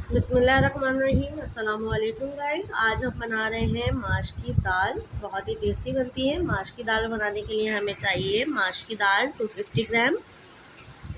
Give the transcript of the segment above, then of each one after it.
बिस्मिल्लाहिर्रहमानिर्रहीम। अस्सलाम वालेकुम गाइस। आज हम बना रहे हैं माश की दाल। बहुत ही टेस्टी बनती है। माश की दाल बनाने के लिए हमें चाहिए माश की दाल 250 ग्राम।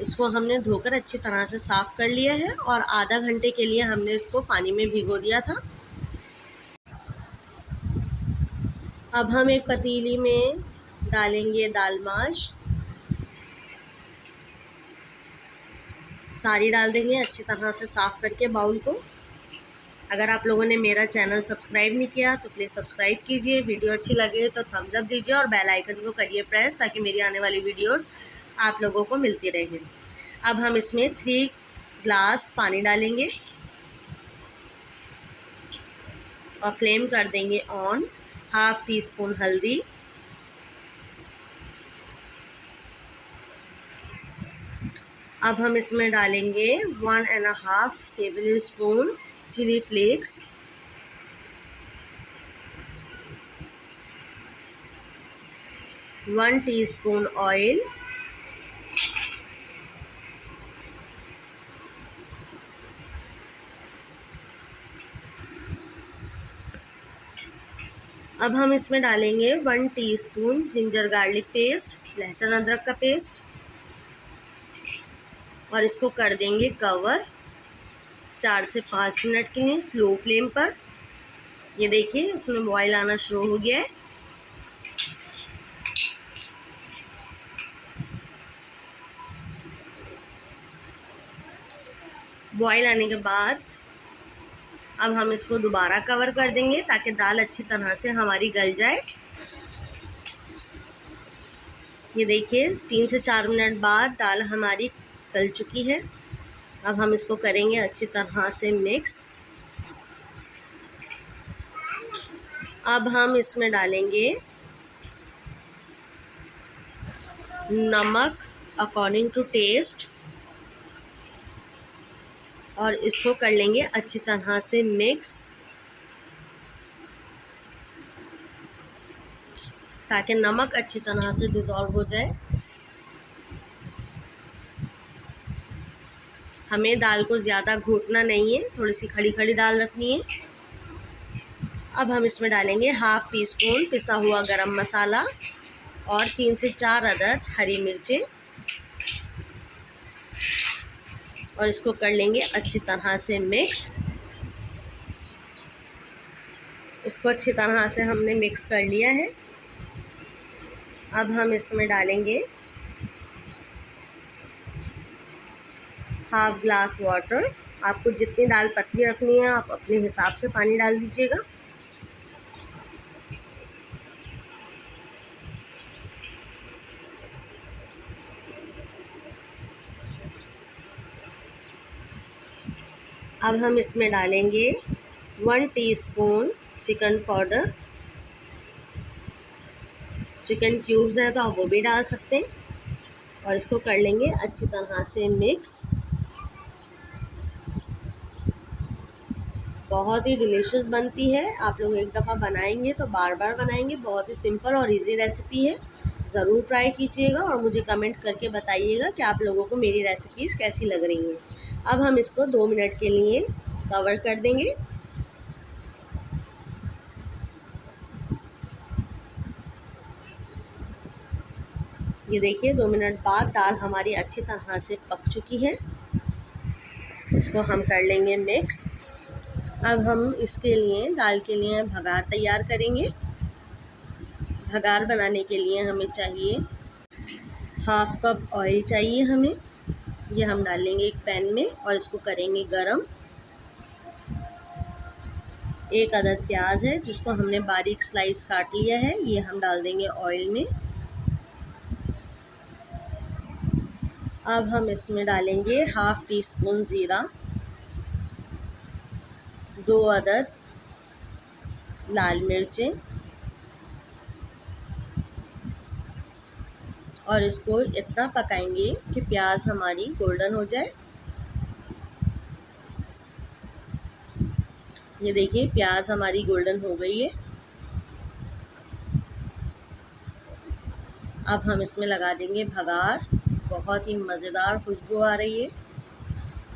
इसको हमने धोकर अच्छी तरह से साफ़ कर लिया है और आधा घंटे के लिए हमने इसको पानी में भिगो दिया था। अब हम एक पतीली में डालेंगे दाल माश, सारी डाल देंगे अच्छी तरह से साफ़ करके बाउल को। अगर आप लोगों ने मेरा चैनल सब्सक्राइब नहीं किया तो प्लीज़ सब्सक्राइब कीजिए। वीडियो अच्छी लगे तो थम्स अप दीजिए और बेल आइकन को करिए प्रेस, ताकि मेरी आने वाली वीडियोस आप लोगों को मिलती रहें। अब हम इसमें 3 ग्लास पानी डालेंगे और फ्लेम कर देंगे ऑन। हाफ़ टी स्पून हल्दी, अब हम इसमें डालेंगे 1.5 tablespoon chilli flakes, 1 teaspoon oil, अब हम इसमें डालेंगे 1 टीस्पून जिंजर गार्लिक पेस्ट, लहसुन अदरक का पेस्ट, और इसको कर देंगे कवर 4 से 5 मिनट के लिए स्लो फ्लेम पर। ये देखिए इसमें बॉयल आना शुरू हो गया है। बॉयल आने के बाद अब हम इसको दोबारा कवर कर देंगे ताकि दाल अच्छी तरह से हमारी गल जाए। ये देखिए 3 से 4 मिनट बाद दाल हमारी गल चुकी है। अब हम इसको करेंगे अच्छी तरह से मिक्स। अब हम इसमें डालेंगे नमक अकॉर्डिंग टू टेस्ट और इसको कर लेंगे अच्छी तरह से मिक्स, ताकि नमक अच्छी तरह से डिज़ोल्व हो जाए। हमें दाल को ज़्यादा घोटना नहीं है, थोड़ी सी खड़ी खड़ी दाल रखनी है। अब हम इसमें डालेंगे हाफ़ टी स्पून पिसा हुआ गरम मसाला और 3 से 4 अदद हरी मिर्चें, और इसको कर लेंगे अच्छी तरह से मिक्स। इसको अच्छी तरह से हमने मिक्स कर लिया है। अब हम इसमें डालेंगे हाफ़ ग्लास वाटर। आपको जितनी दाल पतली रखनी है आप अपने हिसाब से पानी डाल दीजिएगा। अब हम इसमें डालेंगे 1 teaspoon chicken powder. Chicken cubes हैं तो आप वो भी डाल सकते हैं, और इसको कर लेंगे अच्छी तरह से मिक्स। बहुत ही डिलीशियस बनती है। आप लोग एक दफ़ा बनाएंगे तो बार बार बनाएंगे। बहुत ही सिंपल और इजी रेसिपी है। ज़रूर ट्राई कीजिएगा और मुझे कमेंट करके बताइएगा कि आप लोगों को मेरी रेसिपीज़ कैसी लग रही हैं। अब हम इसको 2 मिनट के लिए कवर कर देंगे। ये देखिए 2 मिनट बाद दाल हमारी अच्छी तरह से पक चुकी है। इसको हम कर लेंगे मिक्स। अब हम इसके लिए दाल के लिए भगार तैयार करेंगे। भगार बनाने के लिए हमें चाहिए हाफ़ कप ऑयल चाहिए हमें। ये हम डालेंगे एक पैन में और इसको करेंगे गरम। 1 अदद प्याज है जिसको हमने बारीक स्लाइस काट लिया है, ये हम डाल देंगे ऑयल में। अब हम इसमें डालेंगे हाफ़ टी स्पून ज़ीरा, 2 अदद लाल मिर्चें, और इसको इतना पकाएंगे कि प्याज हमारी गोल्डन हो जाए। ये देखिए प्याज हमारी गोल्डन हो गई है। अब हम इसमें लगा देंगे भगार। बहुत ही मज़ेदार खुशबू आ रही है।